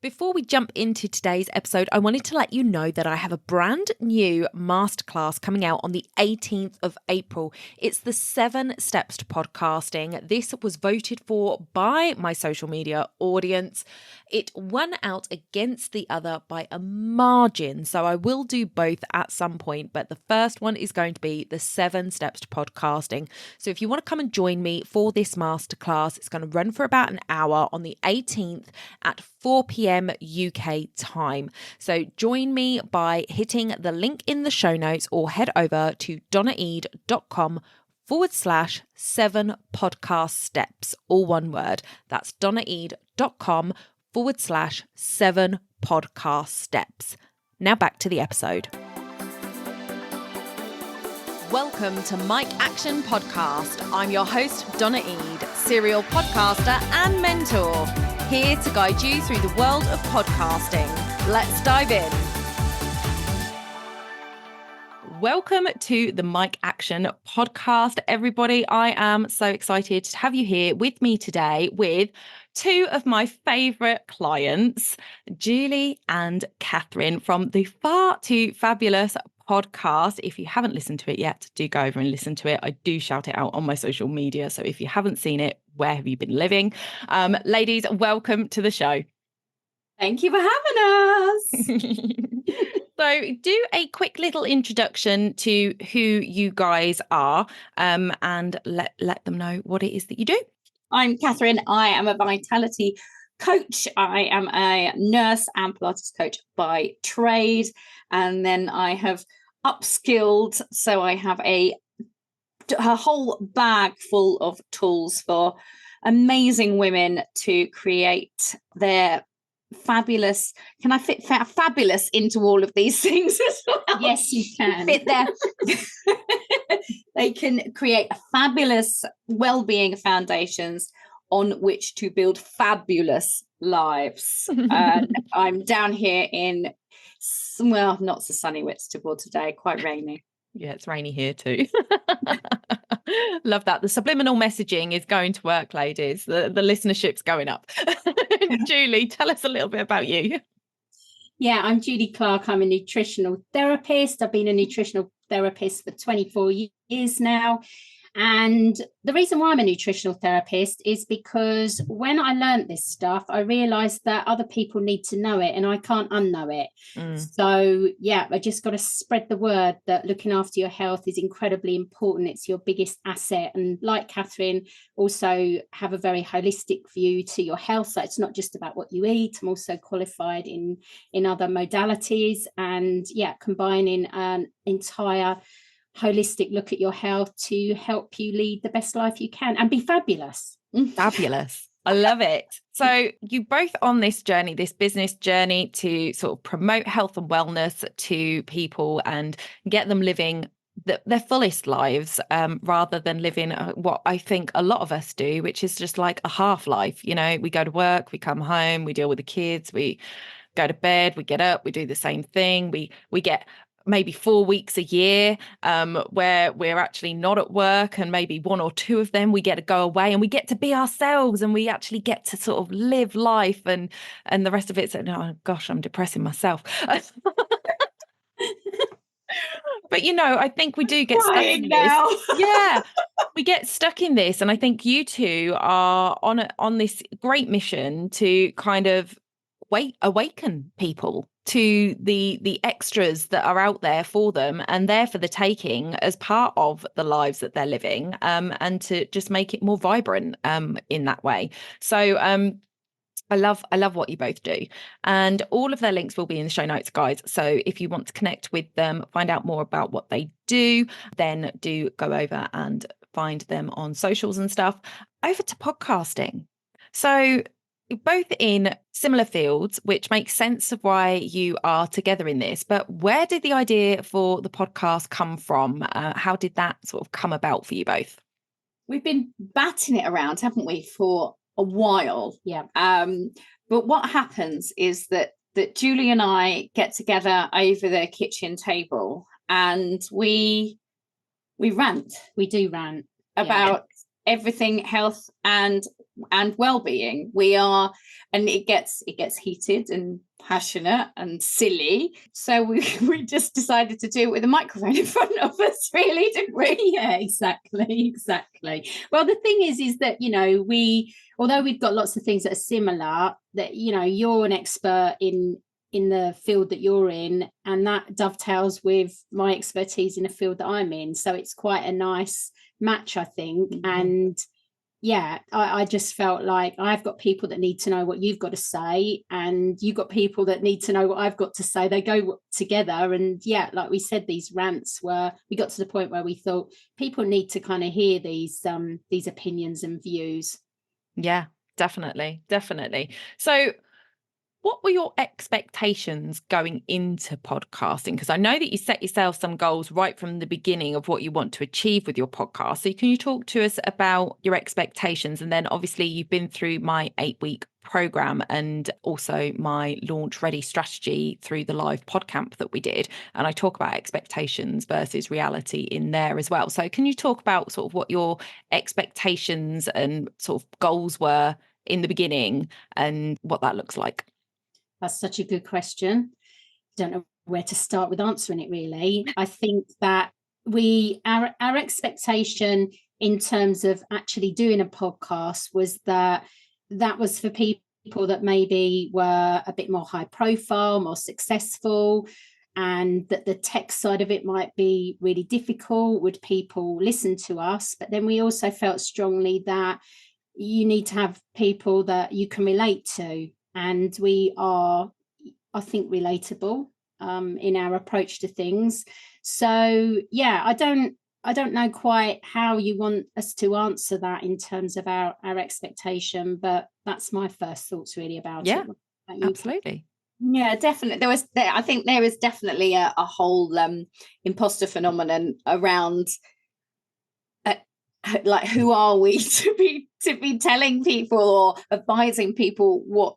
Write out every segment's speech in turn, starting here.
Before we jump into today's episode, I wanted to let you know that I have a brand new masterclass coming out on the 18th of April. It's the 7 Steps to Podcasting. This was voted for by my social media audience. It won out against the other by a margin, so I will do both at some point, but the first one is going to be the 7 Steps to Podcasting. So if you want to come and join me for this masterclass, it's going to run for about an hour on the 18th at 4 p.m. UK time. So join me by hitting the link in the show notes or head over to donnaeade.com/7 podcast steps, all one word. That's donnaeade.com/7 podcast steps. Now back to the episode. Welcome to Mic Action Podcast. I'm your host, Donna Eade, serial podcaster and mentor, here to guide you through the world of podcasting. Let's dive in. Welcome to the Mic Action Podcast, everybody. I am so excited to have you here with me today with two of my favourite clients, Julie and Catherine from the Far Too Fabulous podcast. If you haven't listened to it yet, do go over and listen to it. I do shout it out on my social media. So if you haven't seen it, where have you been living? Ladies, welcome to the show. Thank you for having us. So do a quick little introduction to who you guys are, and let them know what it is that you do. I'm Catherine. I am a vitality coach. I am a nurse and Pilates coach by trade. And then I have upskilled. So I have a whole bag full of tools for amazing women to create their fabulous. Can I fit fabulous into all of these things as well? Yes, you can. Fit there. They can create a fabulous well-being foundations on which to build fabulous lives. I'm down here in, well, not so sunny Whitstable today, quite rainy. Yeah, it's rainy here too. Love that. The subliminal messaging is going to work, ladies. The listenership's going up. Julie, tell us a little bit about you. Yeah, I'm Julie Clark. I'm a nutritional therapist. I've been a nutritional therapist for 24 years now. And the reason why I'm a nutritional therapist is because when I learned this stuff, I realized that other people need to know it and I can't unknow it. So, yeah, I just got to spread the word that looking after your health is incredibly important. It's your biggest asset. And like Catherine, also have a very holistic view to your health. So it's not just about what you eat. I'm also qualified in other modalities and, yeah, combining an entire holistic look at your health to help you lead the best life you can and be fabulous. Fabulous. I love it. So you both on this journey, this business journey to sort of promote health and wellness to people and get them living their fullest lives, rather than living what I think a lot of us do, which is just like a half life. You know, we go to work, we come home, we deal with the kids, we go to bed, we get up, we do the same thing. We get maybe 4 weeks a year where we're actually not at work, and maybe 1 or 2 of them we get to go away and we get to be ourselves and we actually get to sort of live life, and the rest of it's, oh gosh, I'm depressing myself. But you know, I think we do get stuck in now. this. Yeah, we get stuck in this, and I think you two are on this great mission to kind of awaken people to the extras that are out there for them and there for the taking as part of the lives that they're living, and to just make it more vibrant in that way. So I love what you both do, and all of their links will be in the show notes, guys. So if you want to connect with them, find out more about what they do, then do go over and find them on socials and stuff. Over to podcasting. So both in similar fields, which makes sense of why you are together in this. But where did the idea for the podcast come from? How did that sort of come about for you both? We've been batting it around, haven't we, for a while? Yeah. But what happens is that Julie and I get together over the kitchen table and we rant. We do rant about everything health, and and well-being. We are, and it gets heated and passionate and silly. So we just decided to do it with a microphone in front of us, really, didn't we? Yeah, exactly. Well, the thing is that, although we've got lots of things that are similar, that, you're an expert in the field that you're in, and that dovetails with my expertise in the field that I'm in. So it's quite a nice match, I think. Mm-hmm. And yeah, I just felt like I've got people that need to know what you've got to say, and you've got people that need to know what I've got to say. They go together. And yeah, like we said, these rants we got to the point where we thought people need to kind of hear these opinions and views. Yeah, definitely. So what were your expectations going into podcasting? Because I know that you set yourself some goals right from the beginning of what you want to achieve with your podcast. So can you talk to us about your expectations? And then obviously you've been through my 8-week program and also my launch ready strategy through the live podcamp that we did. And I talk about expectations versus reality in there as well. So can you talk about sort of what your expectations and sort of goals were in the beginning and what that looks like? That's such a good question. Don't know where to start with answering it, really. I think that our expectation in terms of actually doing a podcast was that was for people that maybe were a bit more high profile, more successful, and that the tech side of it might be really difficult. Would people listen to us? But then we also felt strongly that you need to have people that you can relate to. And we are, I think, relatable in our approach to things. So yeah, I don't know quite how you want us to answer that in terms of our expectation, but that's my first thoughts really about it. Absolutely. Yeah, definitely. I think there is definitely a whole imposter phenomenon around. Like, who are we to be telling people or advising people what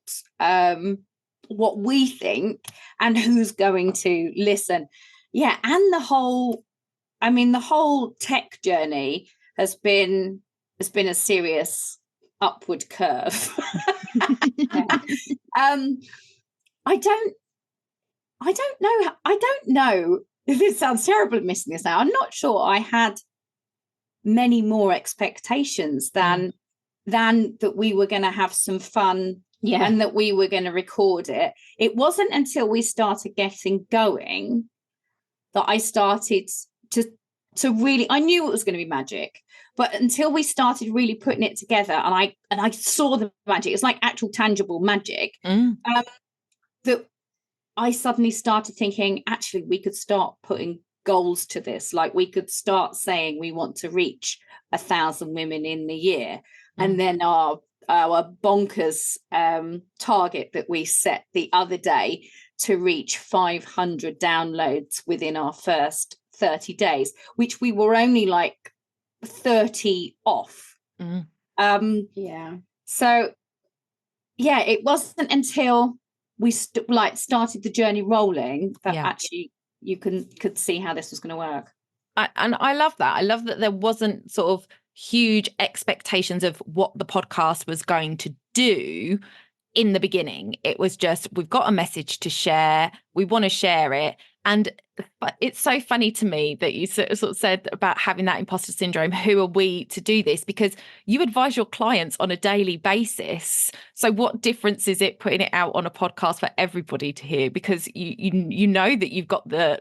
we think and who's going to listen? Yeah, and the whole tech journey has been a serious upward curve. I don't know if it sounds terrible admitting this now. I'm not sure I had many more expectations than that we were going to have some fun and that we were going to record it. It wasn't until we started getting going that I started to really, I knew it was going to be magic, but until we started really putting it together and I saw the magic, it's like actual tangible magic, that I suddenly started thinking, actually, we could start putting goals to this. Like, we could start saying we want to reach 1,000 women in the year, and then our bonkers target that we set the other day to reach 500 downloads within our first 30 days, which we were only like 30 off. So yeah, it wasn't until we started the journey rolling that actually you could see how this was going to work. And I love that. I love that there wasn't sort of huge expectations of what the podcast was going to do in the beginning. It was just, we've got a message to share. We want to share it. And it's so funny to me that you sort of said about having that imposter syndrome. Who are we to do this? Because you advise your clients on a daily basis. So what difference is it putting it out on a podcast for everybody to hear? Because you know that you've got the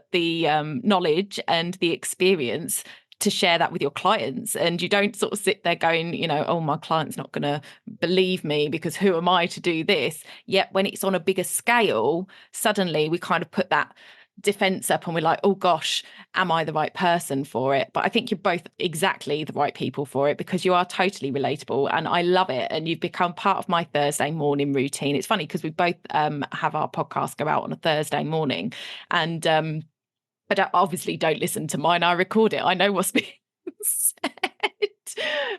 knowledge and the experience to share that with your clients, and you don't sort of sit there going, oh, my client's not going to believe me because who am I to do this? Yet when it's on a bigger scale, suddenly we kind of put that defense up and we're like, oh gosh, am I the right person for it? But I think you're both exactly the right people for it, because you are totally relatable and I love it. And you've become part of my Thursday morning routine. It's funny because we both have our podcast go out on a Thursday morning, and I obviously don't listen to mine. I record it. I know what's being said.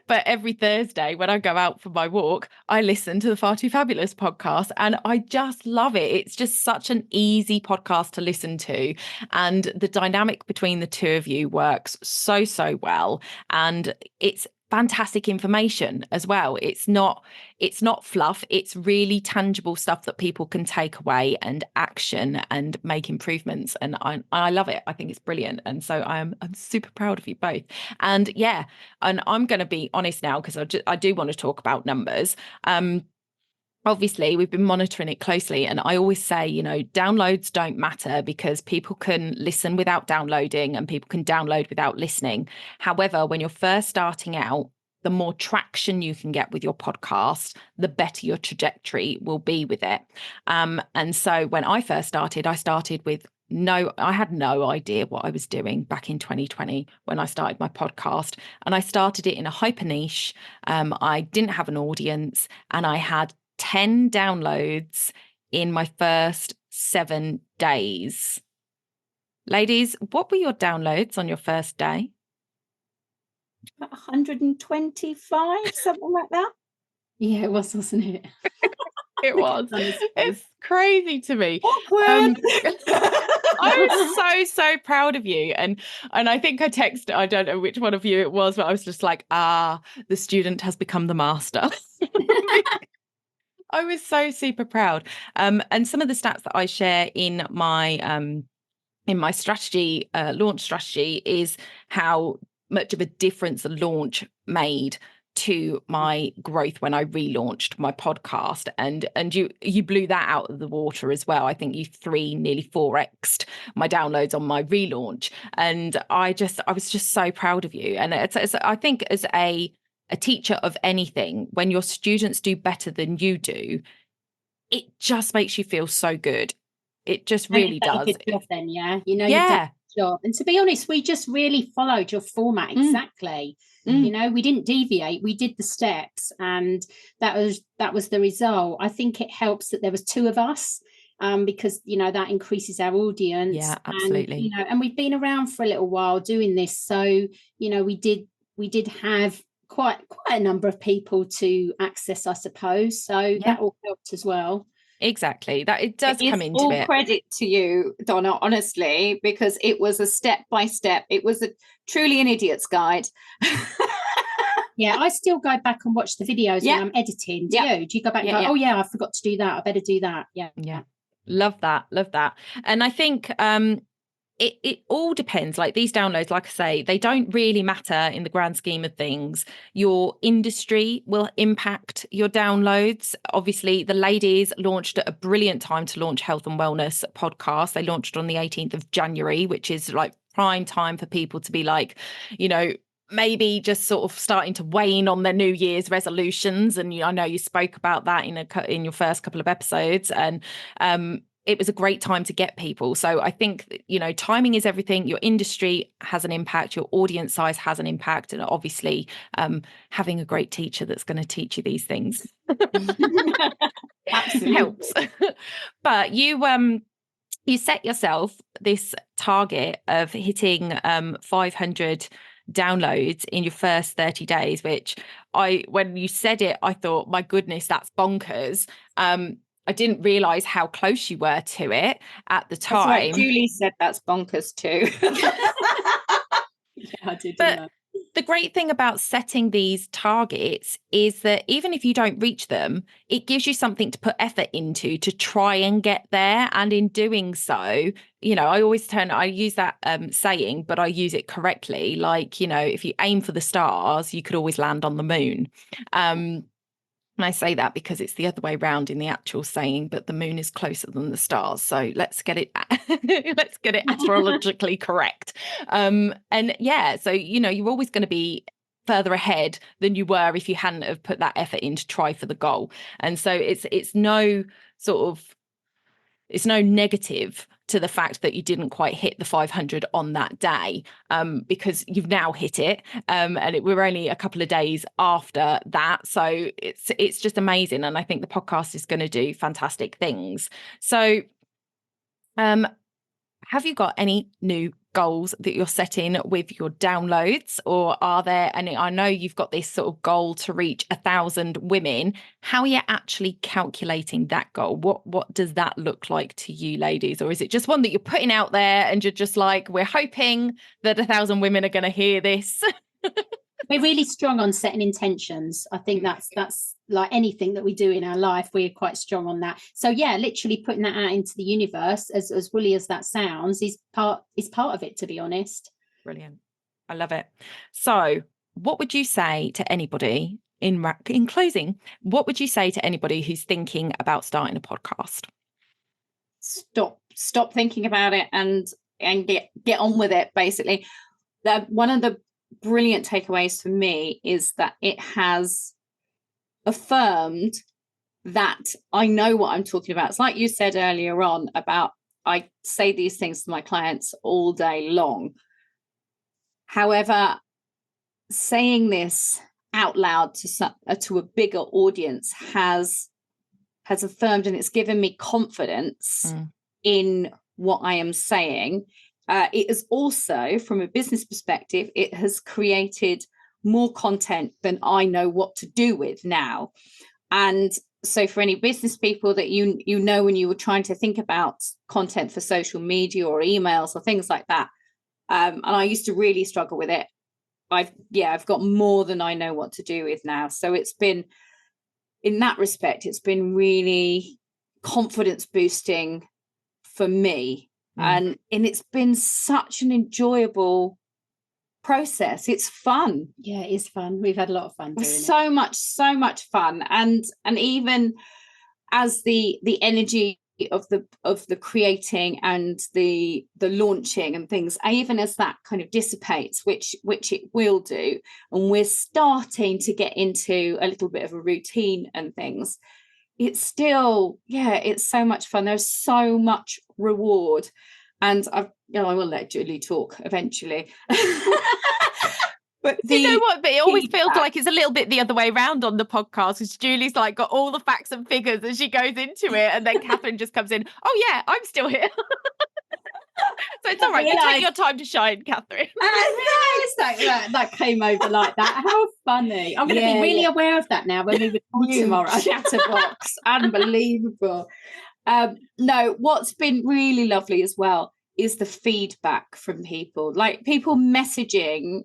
But every Thursday when I go out for my walk, I listen to the Far Too Fabulous podcast and I just love it. It's just such an easy podcast to listen to. And the dynamic between the two of you works so well. And it's fantastic information as well. It's not fluff. It's really tangible stuff that people can take away and action and make improvements. And I love it. I think it's brilliant. And so I'm super proud of you both. And yeah, and I'm going to be honest now, because I do want to talk about numbers. Obviously, we've been monitoring it closely. And I always say, downloads don't matter, because people can listen without downloading and people can download without listening. However, when you're first starting out, the more traction you can get with your podcast, the better your trajectory will be with it. And so when I first started, I had no idea what I was doing back in 2020 when I started my podcast. And I started it in a hyper niche. I didn't have an audience, and I had 10 downloads in my first 7 days. Ladies, what were your downloads on your first day? 125, something like that. Yeah, it was, wasn't it? It was. It's crazy to me. Awkward. I was so proud of you. And I think I texted, I don't know which one of you it was, but I was just like, the student has become the master. I was so super proud. And some of the stats that I share in my strategy, launch strategy, is how much of a difference the launch made to my growth when I relaunched my podcast. And you blew that out of the water as well. I think you nearly 4x'd my downloads on my relaunch. And I was just so proud of you. And it's I think as a teacher of anything, when your students do better than you do, it just makes you feel so good. It just really does. Good job then, yeah. You've done Yeah. a good job. And to be honest, we just really followed your format exactly. We didn't deviate. We did the steps, and that was the result. I think it helps that there was 2 of us, because that increases our audience. Yeah, absolutely. And we've been around for a little while doing this, so we did have quite a number of people to access, I suppose. So that all helped as well. Exactly. That it does come into all it. Credit to you, Donna, honestly, because it was a step by step. It was truly an idiot's guide. Yeah, I still go back and watch the videos when I'm editing. Do you go back and go, oh yeah, I forgot to do that, I better do that? Yeah. Love that. And I think it all depends. Like these downloads, like I say, they don't really matter in the grand scheme of things. Your industry will impact your downloads. Obviously, the ladies launched at a brilliant time to launch health and wellness podcast. They launched on the 18th of January, which is like prime time for people to be like, maybe just sort of starting to wane on their New Year's resolutions. And I know you spoke about that in your first couple of episodes. And it was a great time to get people. So I think, timing is everything. Your industry has an impact. Your audience size has an impact. And obviously, having a great teacher that's going to teach you these things helps. But you set yourself this target of hitting 500 downloads in your first 30 days, which when you said it, I thought, my goodness, that's bonkers. I didn't realize how close you were to it at the time. That's right. Julie said that's bonkers too. Yeah, I did. But the great thing about setting these targets is that even if you don't reach them, it gives you something to put effort into to try and get there. And in doing so, I use that saying, but I use it correctly. Like, if you aim for the stars, you could always land on the moon. And I say that because it's the other way around in the actual saying, but the moon is closer than the stars. So let's get it astrologically correct. And yeah, so, you're always going to be further ahead than you were if you hadn't have put that effort in to try for the goal. And so it's no negative to the fact that you didn't quite hit the 500 on that day, because you've now hit it, and we're only a couple of days after that. So it's just amazing, and I think the podcast is going to do fantastic things. So, have you got any new goals that you're setting with your downloads, or are there any? I know you've got this sort of goal to reach 1,000 women. How are you actually calculating that goal? What does that look like to you, ladies? Or is it just one that you're putting out there and you're just like, we're hoping that 1,000 women are going to hear this? we're really strong on setting intentions. I think that's like anything that we do in our life, we're quite strong on that. So yeah, literally putting that out into the universe, as woolly as that sounds, is part of it, to be honest. Brilliant. I love it. So what would you say to anybody in closing, what would you say to anybody who's thinking about starting a podcast? Stop thinking about it and get on with it, basically. One of the brilliant takeaways for me is that it has affirmed that I know what I'm talking about. It's like you said earlier on about, I say these things to my clients all day long. However, saying this out loud to a bigger audience has affirmed, and it's given me confidence in what I am saying. It is also, from a business perspective, it has created more content than I know what to do with now. And so for any business people that you know, when you were trying to think about content for social media or emails or things like that, and I used to really struggle with it, I've got more than I know what to do with now. So it's been, in that respect, it's been really confidence boosting for me. And it's been such an enjoyable process. It's fun. Yeah, it is fun. We've had a lot of fun doing so much fun. And even as the energy of the creating and the launching and things, even as that kind of dissipates, which it will do, and we're starting to get into a little bit of a routine and things, it's still, it's so much fun. There's so much reward, and I will let Julie talk eventually. But you know what? But it always feels like it's a little bit the other way around on the podcast, because Julie's like got all the facts and figures as she goes into it, and then Catherine just comes in. Oh yeah, I'm still here. So it's all right. You take your time to shine, Catherine. That came over like that. How funny! I'm going to be really aware of that now when we record tomorrow. Chatterbox, unbelievable. No, what's been really lovely as well is the feedback from people, like people messaging.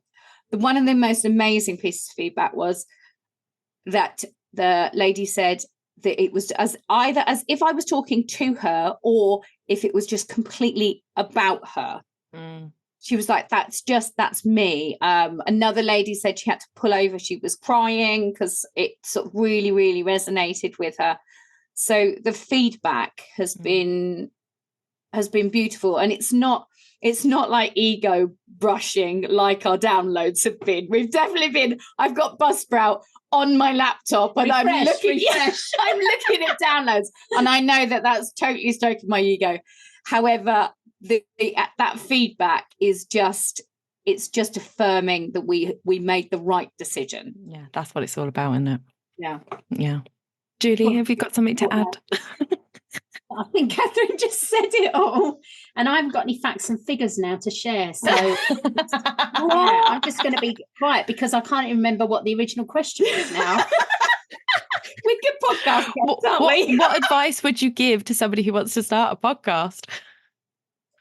One of the most amazing pieces of feedback was that the lady said that it was either as if I was talking to her, or if it was just completely about her. She was like, that's me. Another lady said she had to pull over. She was crying because it sort of really, really resonated with her. So the feedback has been beautiful, and it's not like ego brushing like our downloads have been. We've definitely been. I've got Buzzsprout on my laptop, and I'm looking at downloads, and I know that that's totally stoking my ego. However, that feedback is just affirming that we made the right decision. Yeah, that's what it's all about, isn't it? Yeah. Julie, have you got something to add? I think Catherine just said it all, and I haven't got any facts and figures now to share. So I'm just going to be quiet because I can't even remember what the original question was now. We could podcast, aren't we? What advice would you give to somebody who wants to start a podcast?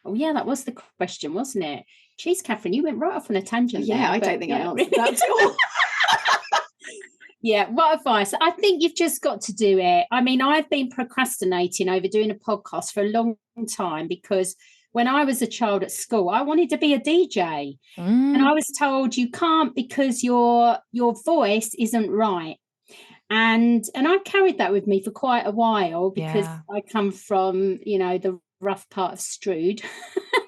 Oh yeah, that was the question, wasn't it? Jeez, Catherine, you went right off on a tangent. Yeah, I don't think I answered that at all. Yeah, what advice? I think you've just got to do it. I mean, I've been procrastinating over doing a podcast for a long time, because when I was a child at school, I wanted to be a DJ. And I was told you can't because your voice isn't right. And I carried that with me for quite a while, because I come from, the rough part of Strood.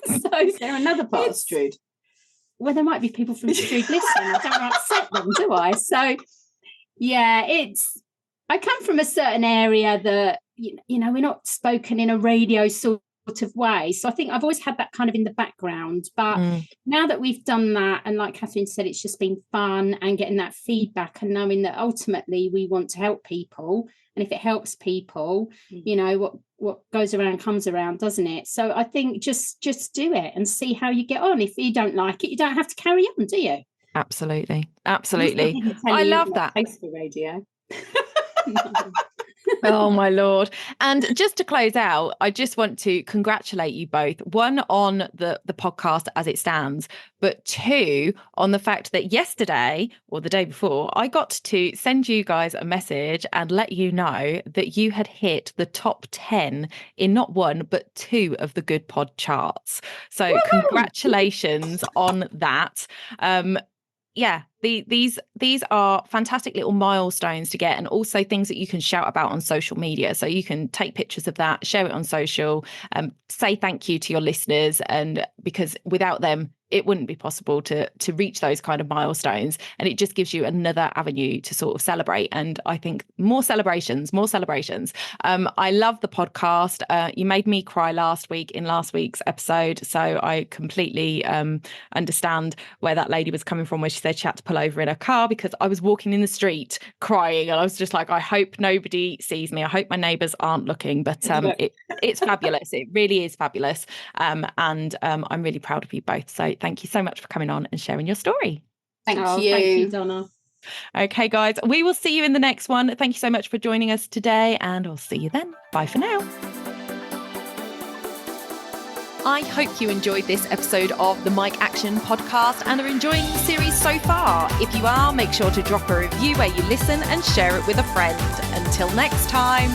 So is there another part of Strood? Well, there might be people from Strood listening. I don't want to upset them, do I? So yeah, I come from a certain area that, we're not spoken in a radio sort of way. So I think I've always had that kind of in the background. But now that we've done that, and like Catherine said, it's just been fun, and getting that feedback and knowing that ultimately we want to help people. And if it helps people, what goes around comes around, doesn't it? So I think just do it and see how you get on. If you don't like it, you don't have to carry on, do you? Absolutely. I love that. Taste for radio. Oh my Lord. And just to close out, I just want to congratulate you both. One, on the podcast as it stands, but two, on the fact that yesterday or the day before, I got to send you guys a message and let you know that you had hit the top 10 in not one, but two of the Goodpod charts. So Woo-hoo! congratulations on that. Yeah, these are fantastic little milestones to get, and also things that you can shout about on social media. So you can take pictures of that, share it on social, say thank you to your listeners, and because without them, it wouldn't be possible to reach those kind of milestones. And it just gives you another avenue to sort of celebrate. And I think more celebrations, more celebrations. I love the podcast. You made me cry last week in last week's episode. So I completely understand where that lady was coming from, where she said she had to pull over in her car because I was walking in the street crying. And I was just like, I hope nobody sees me. I hope my neighbours aren't looking. But it's fabulous. It really is fabulous. And I'm really proud of you both. So thank you so much for coming on and sharing your story. Thank you. Thank you, Donna. Okay, guys, we will see you in the next one. Thank you so much for joining us today, and I'll see you then. Bye for now. I hope you enjoyed this episode of the Mike Action podcast and are enjoying the series so far. If you are, make sure to drop a review where you listen and share it with a friend. Until next time.